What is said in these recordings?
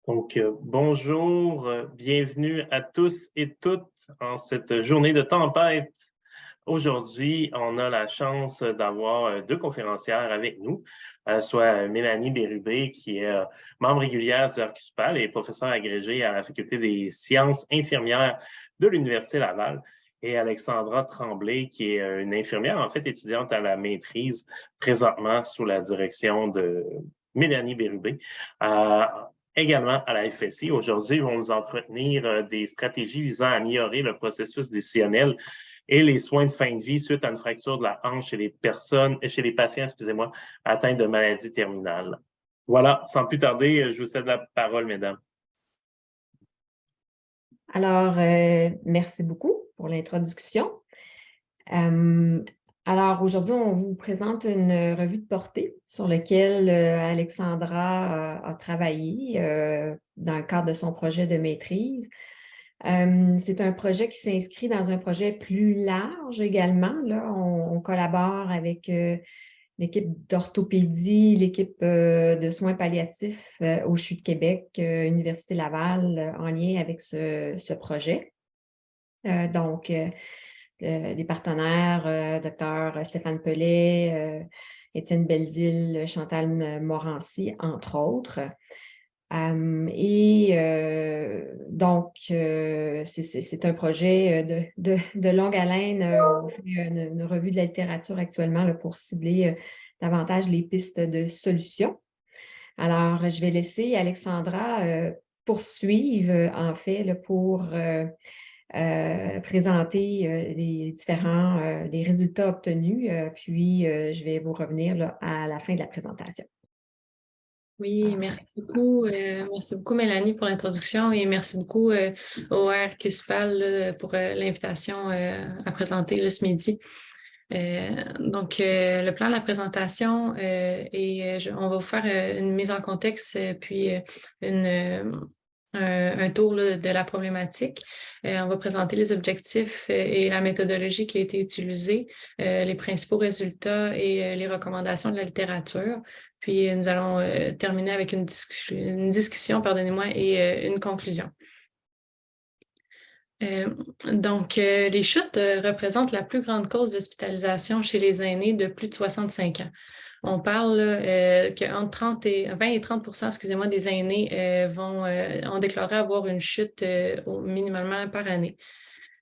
Bonjour, bienvenue à tous et toutes en cette journée de tempête. Aujourd'hui, on a la chance d'avoir deux conférencières avec nous, soit Mélanie Bérubé, qui est membre régulière du RQSPAL et professeure agrégée à la Faculté des sciences infirmières de l'Université Laval, et Alexandra Tremblay, qui est une infirmière, en fait, étudiante à la maîtrise, présentement sous la direction de Mélanie Bérubé. Également à la FSI. Aujourd'hui, ils vont nous entretenir des stratégies visant à améliorer le processus décisionnel et les soins de fin de vie suite à une fracture de la hanche chez les patients, atteints de maladies terminales. Voilà, sans plus tarder, je vous cède la parole, mesdames. Alors, merci beaucoup pour l'introduction. Alors, aujourd'hui, on vous présente une revue de portée sur laquelle Alexandra a travaillé dans le cadre de son projet de maîtrise. C'est un projet qui s'inscrit dans un projet plus large également. Là, on collabore avec l'équipe d'orthopédie, l'équipe de soins palliatifs au CHU de Québec, Université Laval, en lien avec ce projet. Des partenaires, Dr Stéphane Pellet, Étienne Belzile, Chantal Morancy, entre autres. C'est un projet de longue haleine. On fait une revue de la littérature actuellement là, pour cibler davantage les pistes de solutions. Alors, je vais laisser Alexandra poursuivre, en fait, là, pour présenter les différents les résultats obtenus, puis je vais vous revenir là, à la fin de la présentation. Oui, merci beaucoup. Merci beaucoup, Mélanie, pour l'introduction et merci beaucoup au RQSPAL pour l'invitation à présenter là, ce midi. Le plan de la présentation on va vous faire une mise en contexte puis un tour là, de la problématique. On va présenter les objectifs et la méthodologie qui a été utilisée, les principaux résultats et les recommandations de la littérature. Puis nous allons terminer avec une discussion, pardonnez-moi, et une conclusion. Les chutes représentent la plus grande cause d'hospitalisation chez les aînés de plus de 65 ans. On parle qu'entre 20 et 30 excusez-moi, des aînés ont déclaré avoir une chute minimalement par année.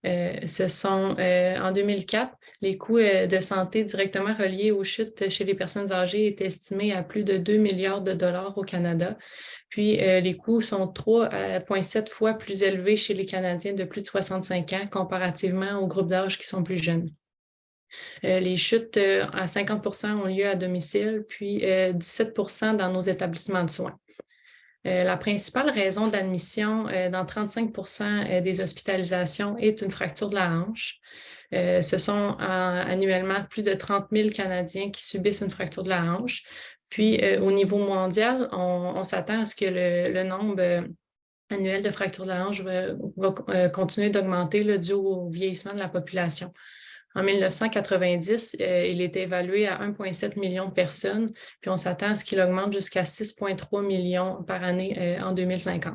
En 2004, les coûts de santé directement reliés aux chutes chez les personnes âgées étaient estimés à plus de 2 milliards de dollars au Canada. Puis, les coûts sont 3,7 fois plus élevés chez les Canadiens de plus de 65 ans comparativement aux groupes d'âge qui sont plus jeunes. Les chutes à 50 ont lieu à domicile, puis 17 dans nos établissements de soins. La principale raison d'admission dans 35 des hospitalisations est une fracture de la hanche. Ce sont annuellement plus de 30 000 Canadiens qui subissent une fracture de la hanche. Puis, au niveau mondial, on s'attend à ce que le nombre annuel de fractures de la hanche va continuer d'augmenter dû au vieillissement de la population. En 1990, il était évalué à 1,7 million de personnes, puis on s'attend à ce qu'il augmente jusqu'à 6,3 millions par année en 2050.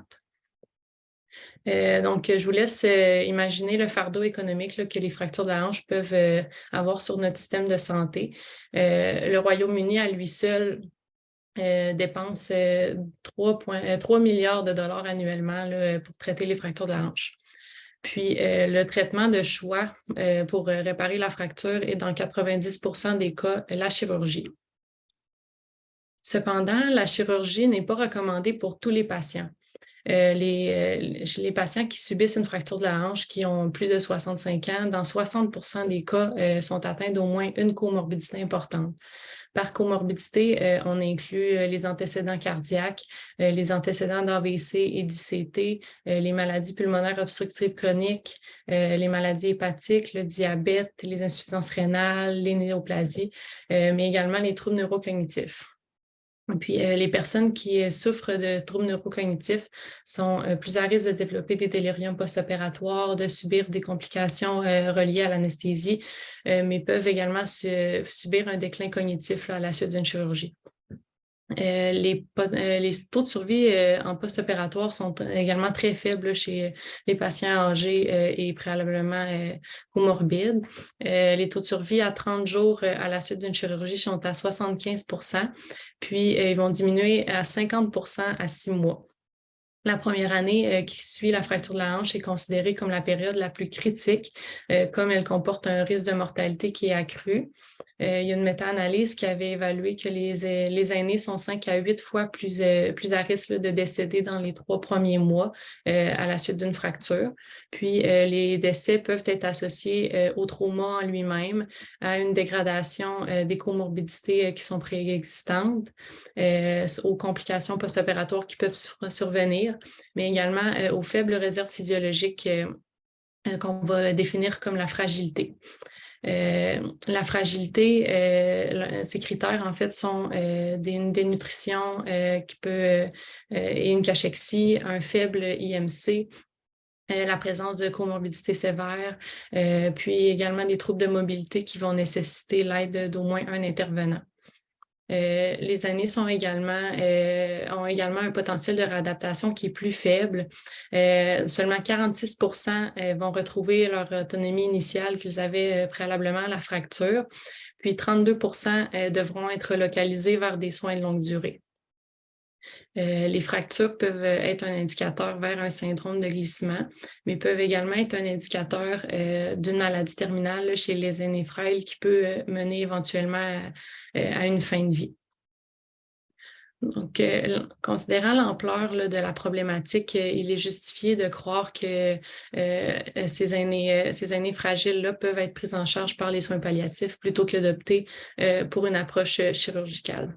Je vous laisse imaginer le fardeau économique là, que les fractures de la hanche peuvent avoir sur notre système de santé. Le Royaume-Uni, à lui seul, dépense 3 milliards de dollars annuellement là, pour traiter les fractures de la hanche. Puis, le traitement de choix pour réparer la fracture est dans 90 des cas la chirurgie. Cependant, la chirurgie n'est pas recommandée pour tous les patients. Chez les patients qui subissent une fracture de la hanche, qui ont plus de 65 ans, dans 60 des cas, sont atteints d'au moins une comorbidité importante. Par comorbidité, on inclut les antécédents cardiaques, les antécédents d'AVC et d'ICT, les maladies pulmonaires obstructives chroniques, les maladies hépatiques, le diabète, les insuffisances rénales, les néoplasies, mais également les troubles neurocognitifs. Puis, les personnes qui souffrent de troubles neurocognitifs sont plus à risque de développer des déliriums post-opératoires, de subir des complications reliées à l'anesthésie, mais peuvent également subir un déclin cognitif là, à la suite d'une chirurgie. Les taux de survie en post-opératoire sont également très faibles chez les patients âgés et préalablement comorbides. Les taux de survie à 30 jours à la suite d'une chirurgie sont à 75%, puis ils vont diminuer à 50% à 6 mois. La première année qui suit la fracture de la hanche est considérée comme la période la plus critique, comme elle comporte un risque de mortalité qui est accru. Il y a une méta-analyse qui avait évalué que les aînés sont 5 à 8 fois plus à risque de décéder dans les 3 premiers mois à la suite d'une fracture. Puis, les décès peuvent être associés au trauma en lui-même, à une dégradation des comorbidités qui sont préexistantes, aux complications post-opératoires qui peuvent survenir, mais également aux faibles réserves physiologiques qu'on va définir comme la fragilité. La fragilité, ces critères, en fait, sont des dénutrition qui peut, et une cachexie, un faible IMC, la présence de comorbidités sévères, puis également des troubles de mobilité qui vont nécessiter l'aide d'au moins un intervenant. Les aînés ont également un potentiel de réadaptation qui est plus faible. Seulement 46% vont retrouver leur autonomie initiale qu'ils avaient préalablement à la fracture, puis 32% devront être localisés vers des soins de longue durée. Les fractures peuvent être un indicateur vers un syndrome de glissement, mais peuvent également être un indicateur d'une maladie terminale chez les aînés frêles qui peut mener éventuellement à une fin de vie. Donc, considérant l'ampleur de la problématique, il est justifié de croire que ces aînés fragiles-là peuvent être pris en charge par les soins palliatifs plutôt que d'opter pour une approche chirurgicale.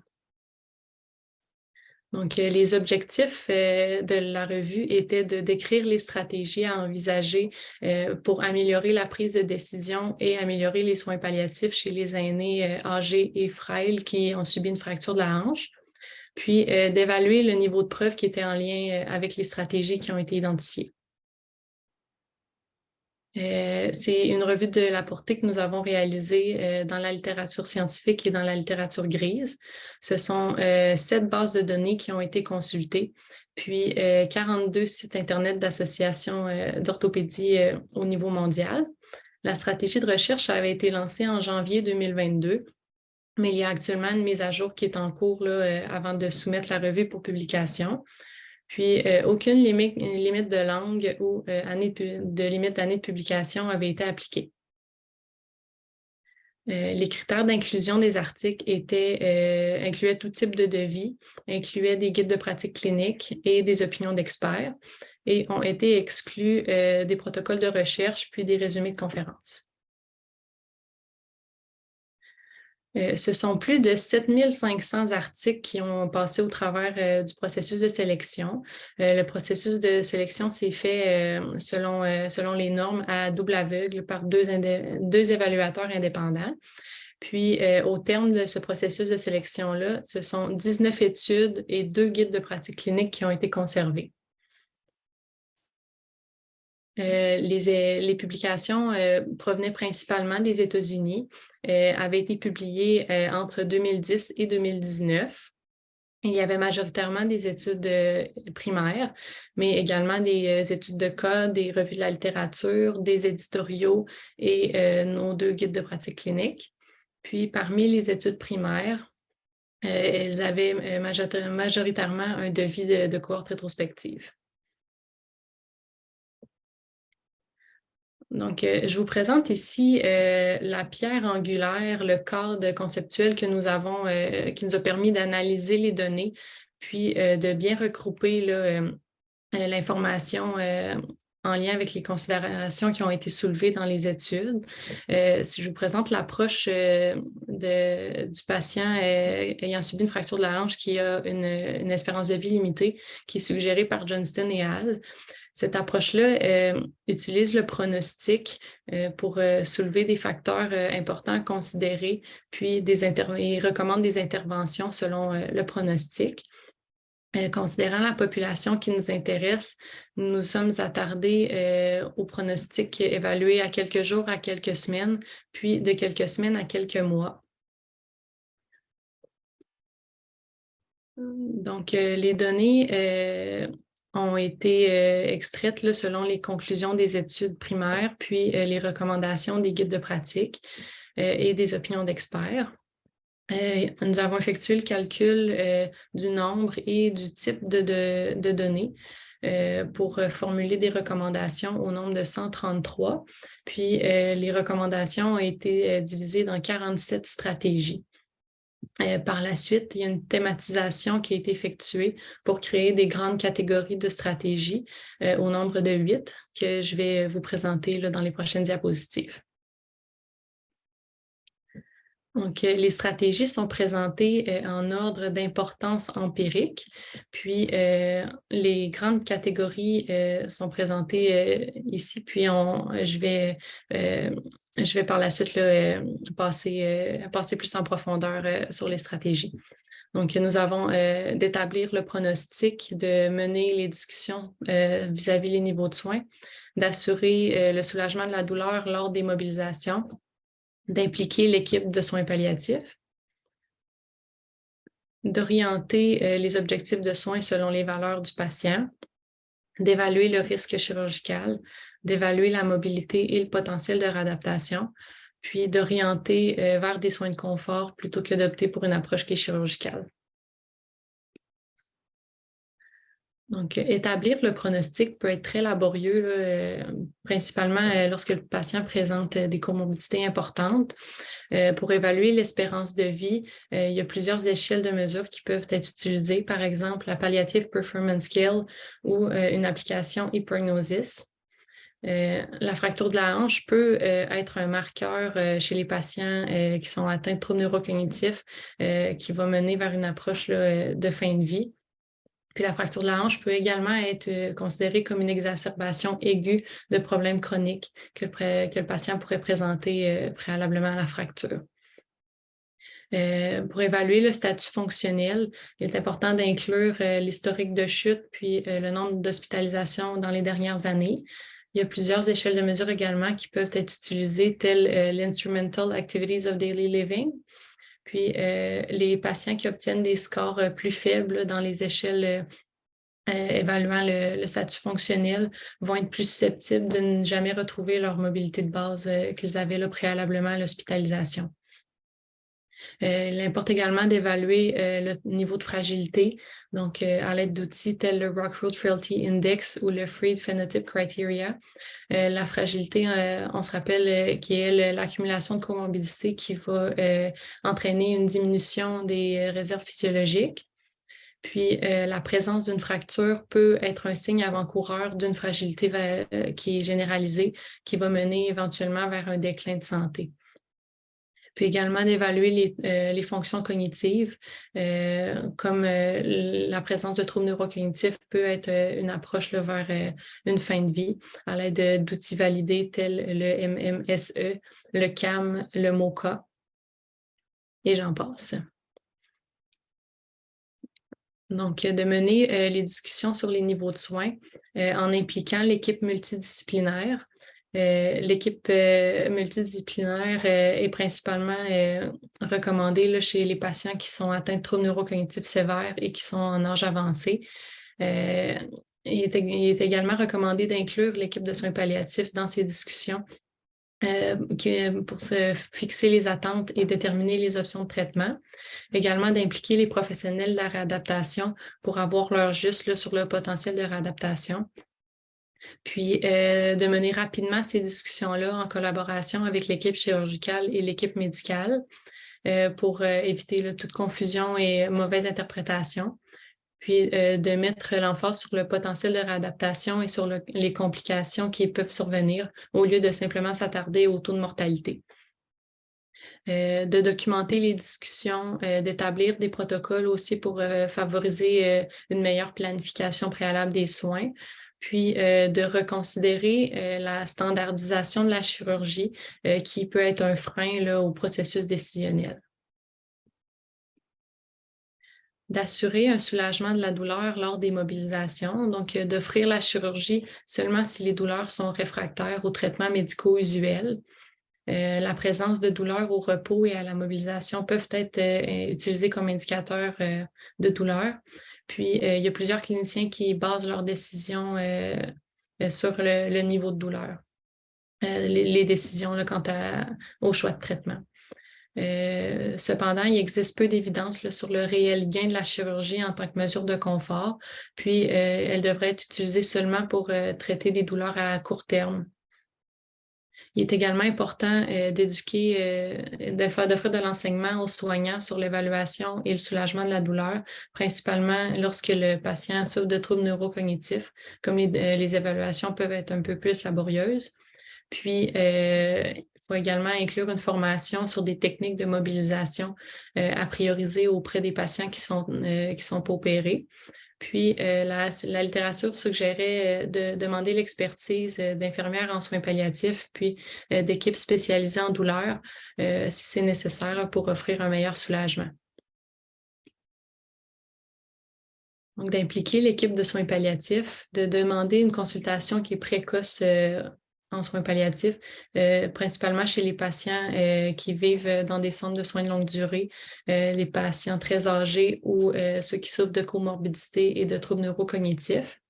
Donc, les objectifs de la revue étaient de décrire les stratégies à envisager pour améliorer la prise de décision et améliorer les soins palliatifs chez les aînés âgés et frêles qui ont subi une fracture de la hanche, puis d'évaluer le niveau de preuve qui était en lien avec les stratégies qui ont été identifiées. C'est une revue de la portée que nous avons réalisée dans la littérature scientifique et dans la littérature grise. Ce sont 7 bases de données qui ont été consultées, puis 42 sites Internet d'associations d'orthopédie au niveau mondial. La stratégie de recherche avait été lancée en janvier 2022, mais il y a actuellement une mise à jour qui est en cours là, avant de soumettre la revue pour publication. Puis, aucune limite de langue ou limite d'année de publication avait été appliquée. Les critères d'inclusion des articles incluaient tout type de devis, incluaient des guides de pratique clinique et des opinions d'experts, et ont été exclus des protocoles de recherche puis des résumés de conférences. Ce sont plus de 7500 articles qui ont passé au travers du processus de sélection. Le processus de sélection s'est fait selon les normes à double aveugle par deux évaluateurs indépendants. Puis, au terme de ce processus de sélection-là, ce sont 19 études et 2 guides de pratique clinique qui ont été conservés. Les publications provenaient principalement des États-Unis, avaient été publiées entre 2010 et 2019. Il y avait majoritairement des études primaires, mais également des études de cas, des revues de la littérature, des éditoriaux et nos 2 guides de pratique clinique. Puis, parmi les études primaires, elles avaient majoritairement un devis de cohorte rétrospective. Donc, je vous présente ici la pierre angulaire, le cadre conceptuel que nous avons, qui nous a permis d'analyser les données, puis de bien regrouper l'information en lien avec les considérations qui ont été soulevées dans les études. Si je vous présente l'approche du patient ayant subi une fracture de la hanche qui a une espérance de vie limitée, qui est suggérée par Johnston et al. Cette approche-là utilise le pronostic pour soulever des facteurs importants à considérer, puis il recommande des interventions selon le pronostic. Considérant la population qui nous intéresse, nous sommes attardés au pronostic évalué à quelques jours à quelques semaines, puis de quelques semaines à quelques mois. Donc, les données ont été extraites là, selon les conclusions des études primaires, puis les recommandations des guides de pratique et des opinions d'experts. Nous avons effectué le calcul du nombre et du type de données pour formuler des recommandations au nombre de 133. Puis, les recommandations ont été divisées dans 47 stratégies. Par la suite, il y a une thématisation qui a été effectuée pour créer des grandes catégories de stratégies au nombre de 8 que je vais vous présenter là, dans les prochaines diapositives. Donc, les stratégies sont présentées en ordre d'importance empirique, puis les grandes catégories sont présentées ici, puis je vais par la suite là, passer plus en profondeur sur les stratégies. Donc, nous avons d'établir le pronostic, de mener les discussions vis-à-vis les niveaux de soins, d'assurer le soulagement de la douleur lors des mobilisations, d'impliquer l'équipe de soins palliatifs, d'orienter les objectifs de soins selon les valeurs du patient, d'évaluer le risque chirurgical, d'évaluer la mobilité et le potentiel de réadaptation, puis d'orienter vers des soins de confort plutôt que d'opter pour une approche qui est chirurgicale. Donc, établir le pronostic peut être très laborieux, là, principalement lorsque le patient présente des comorbidités importantes. Pour évaluer l'espérance de vie, il y a plusieurs échelles de mesure qui peuvent être utilisées, par exemple la Palliative Performance Scale ou une application ePrognosis. La fracture de la hanche peut être un marqueur chez les patients qui sont atteints de troubles neurocognitifs qui va mener vers une approche là, de fin de vie. Puis la fracture de la hanche peut également être considérée comme une exacerbation aiguë de problèmes chroniques que le patient pourrait présenter préalablement à la fracture. Pour évaluer le statut fonctionnel, il est important d'inclure l'historique de chute puis le nombre d'hospitalisations dans les dernières années. Il y a plusieurs échelles de mesure également qui peuvent être utilisées, telles l'Instrumental Activities of Daily Living. Puis, les patients qui obtiennent des scores plus faibles dans les échelles évaluant le statut fonctionnel vont être plus susceptibles de ne jamais retrouver leur mobilité de base qu'ils avaient là, préalablement à l'hospitalisation. Il importe également d'évaluer le niveau de fragilité, donc à l'aide d'outils tels le Rockwood Frailty Index ou le Fried Phenotype Criteria. La fragilité, on se rappelle, qui est l'accumulation de comorbidité qui va entraîner une diminution des réserves physiologiques. Puis, la présence d'une fracture peut être un signe avant-coureur d'une fragilité qui est généralisée, qui va mener éventuellement vers un déclin de santé. Puis également d'évaluer les fonctions cognitives, comme la présence de troubles neurocognitifs peut être une approche là, vers une fin de vie à l'aide d'outils validés tels le MMSE, le CAM, le MoCA, et j'en passe. Donc, de mener les discussions sur les niveaux de soins en impliquant l'équipe multidisciplinaire. L'équipe multidisciplinaire est principalement recommandée là, chez les patients qui sont atteints de troubles neurocognitifs sévères et qui sont en âge avancé. Il est également recommandé d'inclure l'équipe de soins palliatifs dans ces discussions pour se fixer les attentes et déterminer les options de traitement. Également d'impliquer les professionnels de la réadaptation pour avoir leur juste là, sur le potentiel de réadaptation. Puis de mener rapidement ces discussions-là en collaboration avec l'équipe chirurgicale et l'équipe médicale pour éviter là, toute confusion et mauvaise interprétation. Puis de mettre l'emphase sur le potentiel de réadaptation et sur les complications qui peuvent survenir au lieu de simplement s'attarder au taux de mortalité. De documenter les discussions, d'établir des protocoles aussi pour favoriser une meilleure planification préalable des soins, puis de reconsidérer la standardisation de la chirurgie qui peut être un frein là, au processus décisionnel. D'assurer un soulagement de la douleur lors des mobilisations, donc d'offrir la chirurgie seulement si les douleurs sont réfractaires aux traitements médicaux usuels. La présence de douleur au repos et à la mobilisation peuvent être utilisés comme indicateurs de douleur. Puis, il y a plusieurs cliniciens qui basent leurs décisions sur le niveau de douleur, les décisions là, quant au choix de traitement. Cependant, il existe peu d'évidence sur le réel gain de la chirurgie en tant que mesure de confort, puis elle devrait être utilisée seulement pour traiter des douleurs à court terme. Il est également important d'offrir de l'enseignement aux soignants sur l'évaluation et le soulagement de la douleur, principalement lorsque le patient souffre de troubles neurocognitifs, comme les évaluations peuvent être un peu plus laborieuses. Puis, il faut également inclure une formation sur des techniques de mobilisation à prioriser auprès des patients qui sont pas opérés. Puis, la littérature suggérait de demander l'expertise d'infirmières en soins palliatifs, puis d'équipes spécialisées en douleur, si c'est nécessaire pour offrir un meilleur soulagement. Donc, d'impliquer l'équipe de soins palliatifs, de demander une consultation qui est précoce en soins palliatifs, principalement chez les patients qui vivent dans des centres de soins de longue durée, les patients très âgés ou ceux qui souffrent de comorbidité et de troubles neurocognitifs.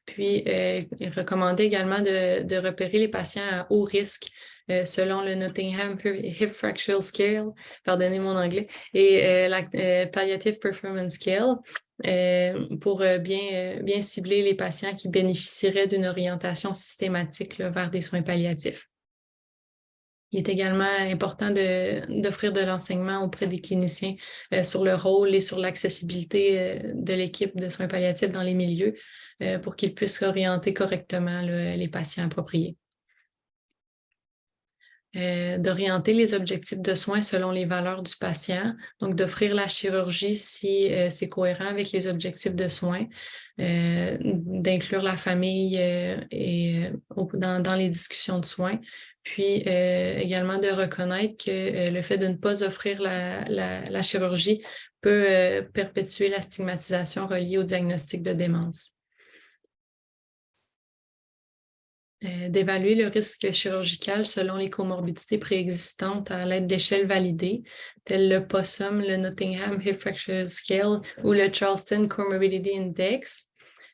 Puis, il recommandait également de repérer les patients à haut risque selon le Nottingham Hip Fracture Scale, pardonnez mon anglais, et la Palliative Performance Scale pour bien cibler les patients qui bénéficieraient d'une orientation systématique là, vers des soins palliatifs. Il est également important d'offrir de l'enseignement auprès des cliniciens sur le rôle et sur l'accessibilité de l'équipe de soins palliatifs dans les milieux pour qu'ils puissent orienter correctement les patients appropriés. D'orienter les objectifs de soins selon les valeurs du patient, donc d'offrir la chirurgie si c'est cohérent avec les objectifs de soins, d'inclure la famille dans les discussions de soins, puis également de reconnaître que le fait de ne pas offrir la chirurgie peut perpétuer la stigmatisation reliée au diagnostic de démence. D'évaluer le risque chirurgical selon les comorbidités préexistantes à l'aide d'échelles validées, telles le POSSUM, le Nottingham Hip Fracture Scale ou le Charleston Comorbidity Index.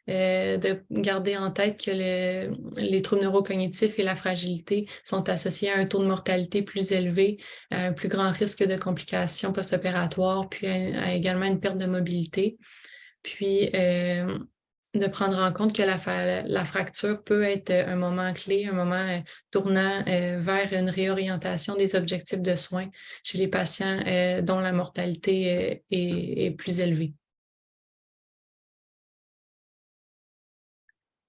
De garder en tête que les troubles neurocognitifs et la fragilité sont associés à un taux de mortalité plus élevé, à un plus grand risque de complications post-opératoires, puis à également une perte de mobilité. Puis, de prendre en compte que la fracture peut être un moment clé, un moment tournant vers une réorientation des objectifs de soins chez les patients dont la mortalité est plus élevée.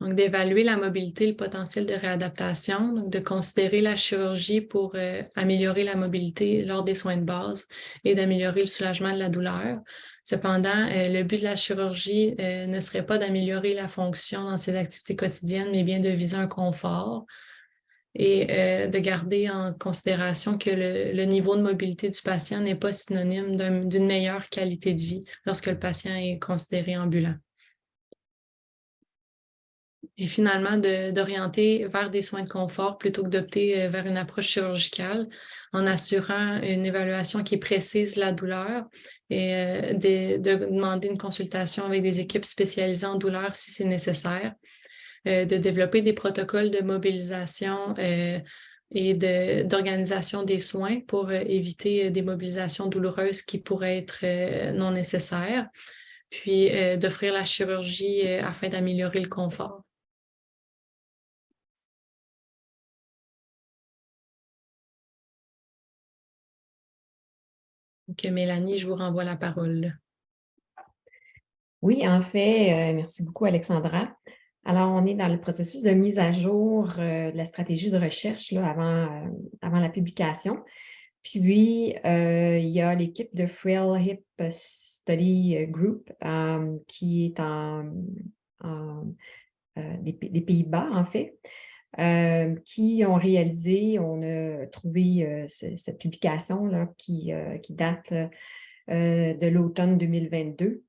Donc, d'évaluer la mobilité et le potentiel de réadaptation, donc de considérer la chirurgie pour améliorer la mobilité lors des soins de base et d'améliorer le soulagement de la douleur. Cependant, le but de la chirurgie ne serait pas d'améliorer la fonction dans ses activités quotidiennes, mais bien de viser un confort et de garder en considération que le niveau de mobilité du patient n'est pas synonyme d'une meilleure qualité de vie lorsque le patient est considéré ambulant. Et finalement, d'orienter vers des soins de confort plutôt que d'opter vers une approche chirurgicale en assurant une évaluation qui précise la douleur et de demander une consultation avec des équipes spécialisées en douleur si c'est nécessaire, de développer des protocoles de mobilisation et d'organisation des soins pour éviter des mobilisations douloureuses qui pourraient être non nécessaires, puis d'offrir la chirurgie afin d'améliorer le confort. Donc, Mélanie, je vous renvoie la parole. Oui, en fait, merci beaucoup, Alexandra. Alors, on est dans le processus de mise à jour de la stratégie de recherche là, avant la publication. Puis, il y a l'équipe de Frail Hip Study Group qui est des Pays-Bas, en fait, qui ont réalisé, on a trouvé cette publication-là qui date de l'automne 2022.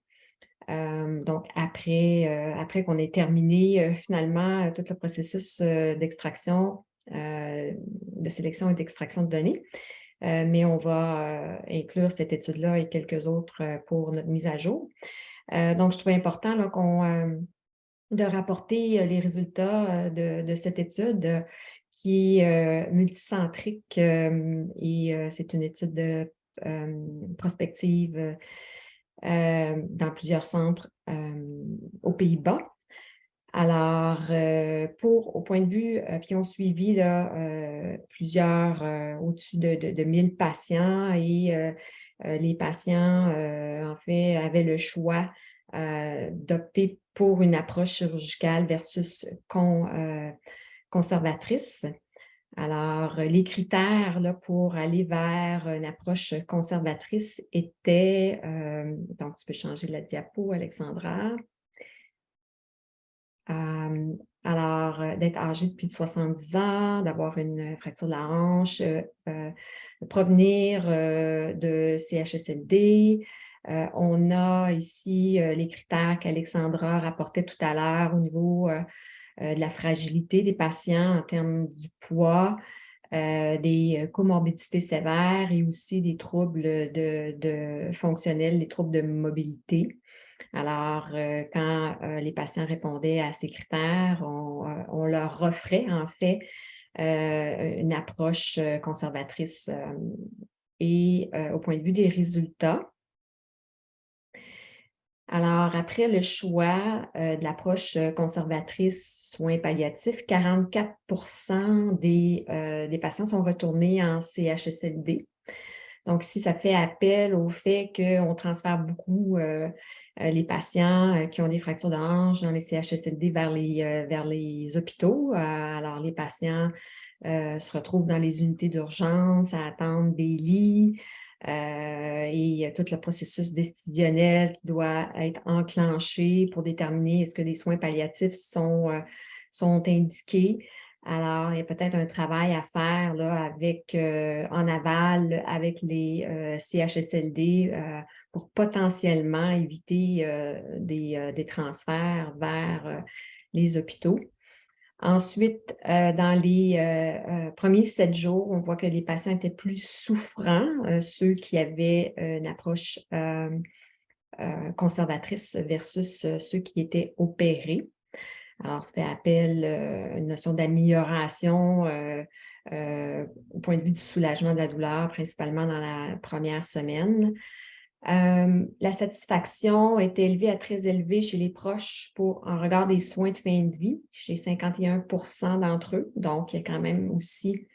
Donc, après qu'on ait terminé finalement tout le processus d'extraction de de sélection et d'extraction de données. Mais on va inclure cette étude-là et quelques autres pour notre mise à jour. Donc, je trouvais important là, de rapporter les résultats de cette étude qui est multicentrique et c'est une étude de prospective dans plusieurs centres aux Pays-Bas. Alors, au point de vue, puis on suivi là, plusieurs, au-dessus de 1000 patients et les patients, en fait, avaient le choix d'opter pour une approche chirurgicale versus conservatrice. Alors, les critères là, pour aller vers une approche conservatrice étaient, donc tu peux changer la diapo, Alexandra. Alors, d'être âgé de plus de 70 ans, d'avoir une fracture de la hanche, de provenir de CHSLD. On a ici les critères qu'Alexandra rapportait tout à l'heure au niveau de la fragilité des patients en termes du poids, des comorbidités sévères et aussi des troubles de fonctionnels, des troubles de mobilité. Alors, quand les patients répondaient à ces critères, on leur offrait en fait une approche conservatrice. Et au point de vue des résultats, alors après le choix de l'approche conservatrice soins palliatifs, 44% des patients sont retournés en CHSLD. Donc, ici, ça fait appel au fait qu'on transfère beaucoup les patients qui ont des fractures de hanche dans les CHSLD vers les hôpitaux. Alors, les patients se retrouvent dans les unités d'urgence à attendre des lits et tout le processus décisionnel qui doit être enclenché pour déterminer est-ce que les soins palliatifs sont indiqués. Alors, il y a peut-être un travail à faire là, en aval avec les CHSLD pour potentiellement éviter des transferts vers les hôpitaux. Ensuite, dans les premiers 7 jours, on voit que les patients étaient plus souffrants, ceux qui avaient une approche conservatrice versus ceux qui étaient opérés. Alors, ça fait appel à une notion d'amélioration au point de vue du soulagement de la douleur, principalement dans la première semaine. La satisfaction est élevée à très élevée chez les proches en regard des soins de fin de vie, chez 51% d'entre eux. Donc, il y a quand même aussi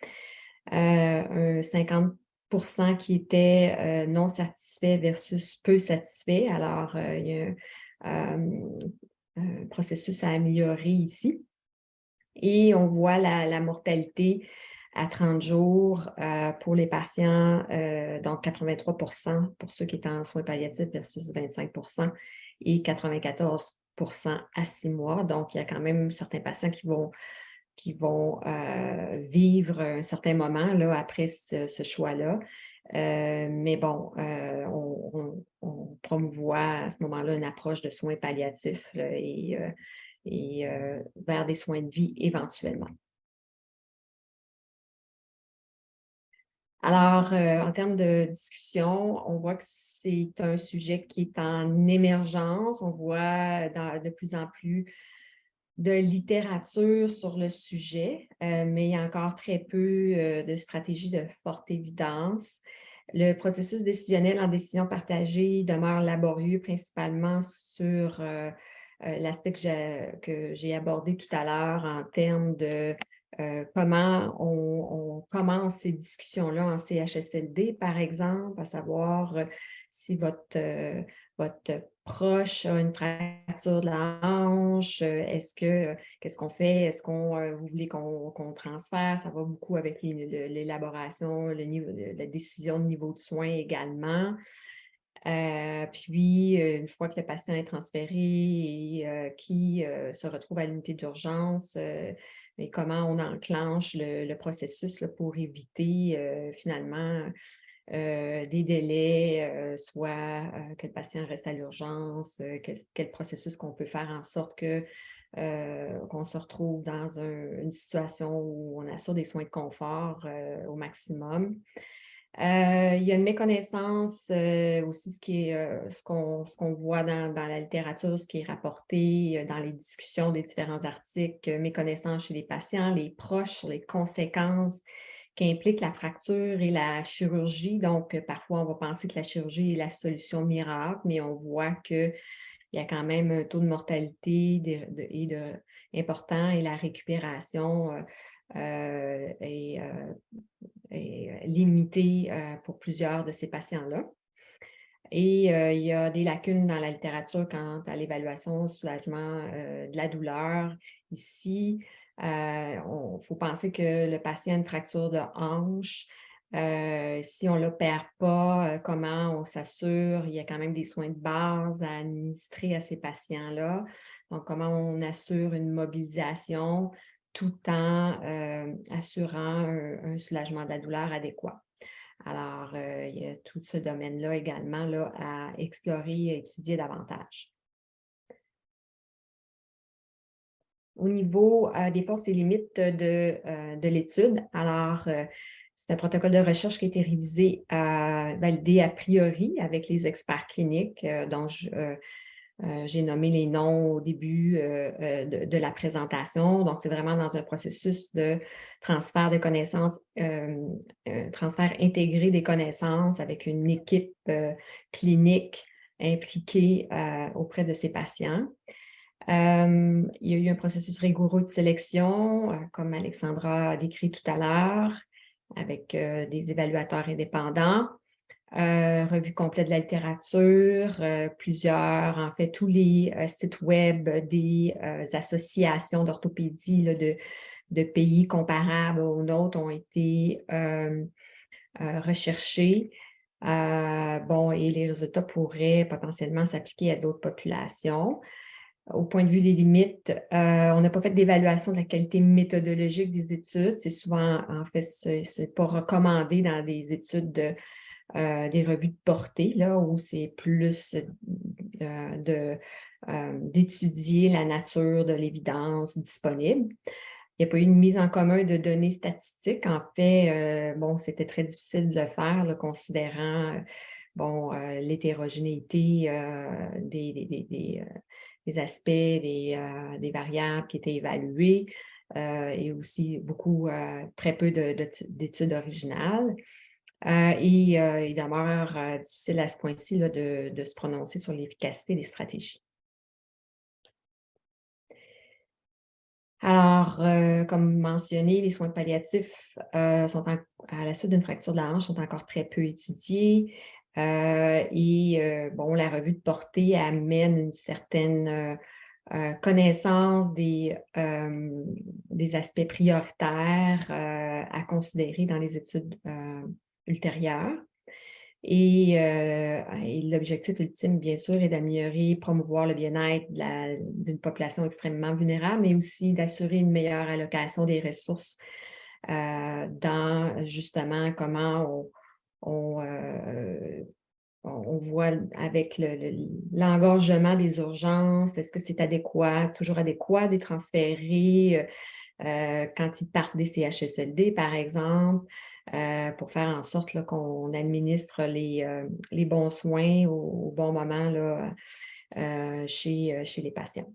un 50% qui étaient non satisfaits versus peu satisfaits. Alors, il y a un processus à améliorer ici. Et on voit la mortalité à 30 jours pour les patients, donc 83% pour ceux qui étaient en soins palliatifs versus 25% et 94% à 6 mois. Donc, il y a quand même certains patients qui vont vivre un certain moment là, après ce choix-là. Mais bon, on promouvoit à ce moment-là une approche de soins palliatifs là, et vers des soins de vie éventuellement. Alors, en termes de discussion, on voit que c'est un sujet qui est en émergence. On voit de plus en plus de littérature sur le sujet, mais il y a encore très peu de stratégies de forte évidence. Le processus décisionnel en décision partagée demeure laborieux, principalement sur l'aspect que j'ai abordé tout à l'heure en termes de comment on commence ces discussions-là en CHSLD, par exemple, à savoir si votre proche a une fracture de la hanche, qu'est-ce qu'on fait? Est-ce qu'on vous voulez qu'on transfère? Ça va beaucoup avec l'élaboration, la décision de niveau de soins également. Puis, une fois que le patient est transféré et qui se retrouve à l'unité d'urgence, mais comment on enclenche le processus là, pour éviter finalement des délais, soit que le patient reste à l'urgence, quel processus qu'on peut faire en sorte qu'on se retrouve dans une situation où on assure des soins de confort au maximum. Il y a une méconnaissance aussi, ce qu'on voit dans la littérature, ce qui est rapporté dans les discussions des différents articles, méconnaissance chez les patients, les proches sur les conséquences qu'implique la fracture et la chirurgie. Donc, parfois, on va penser que la chirurgie est la solution miracle, mais on voit qu'il y a quand même un taux de mortalité important et la récupération est limitée pour plusieurs de ces patients-là. Et il y a des lacunes dans la littérature quant à l'évaluation, soulagement de la douleur. Ici, il faut penser que le patient a une fracture de hanche. Si on ne l'opère pas, comment on s'assure? Il y a quand même des soins de base à administrer à ces patients-là. Donc, comment on assure une mobilisation tout en assurant un soulagement de la douleur adéquat. Alors, il y a tout ce domaine-là également là, à explorer et à étudier davantage. Au niveau des forces et limites de l'étude, alors, c'est un protocole de recherche qui a été révisé, validé a priori avec les experts cliniques dont j'ai nommé les noms au début de la présentation. Donc, c'est vraiment dans un processus de transfert de connaissances, transfert intégré des connaissances avec une équipe clinique impliquée auprès de ces patients. Il y a eu un processus rigoureux de sélection, comme Alexandra a décrit tout à l'heure, avec des évaluateurs indépendants. Revue complète de la littérature, en fait, tous les sites web des associations d'orthopédie de pays comparables aux nôtres ont été recherchés. Et les résultats pourraient potentiellement s'appliquer à d'autres populations. Au point de vue des limites, on n'a pas fait d'évaluation de la qualité méthodologique des études. C'est souvent, en fait, c'est pas recommandé dans des études des revues de portée, là, où c'est plus d'étudier la nature de l'évidence disponible. Il n'y a pas eu une mise en commun de données statistiques. En fait, c'était très difficile de le faire, là, considérant l'hétérogénéité des aspects, des variables qui étaient évaluées et aussi très peu d'études originales. Il demeure difficile à ce point-ci de se prononcer sur l'efficacité des stratégies. Alors, comme mentionné, les soins palliatifs à la suite d'une fracture de la hanche sont encore très peu étudiés. La revue de portée amène une certaine connaissance des aspects prioritaires à considérer dans les études ultérieures. Et l'objectif ultime, bien sûr, est d'améliorer, promouvoir le bien-être d'une population extrêmement vulnérable, mais aussi d'assurer une meilleure allocation des ressources dans justement comment on voit avec l'engorgement des urgences, est-ce que c'est toujours adéquat de les transférer quand ils partent des CHSLD, par exemple, pour faire en sorte qu'on administre les bons soins au bon moment là, chez les patients.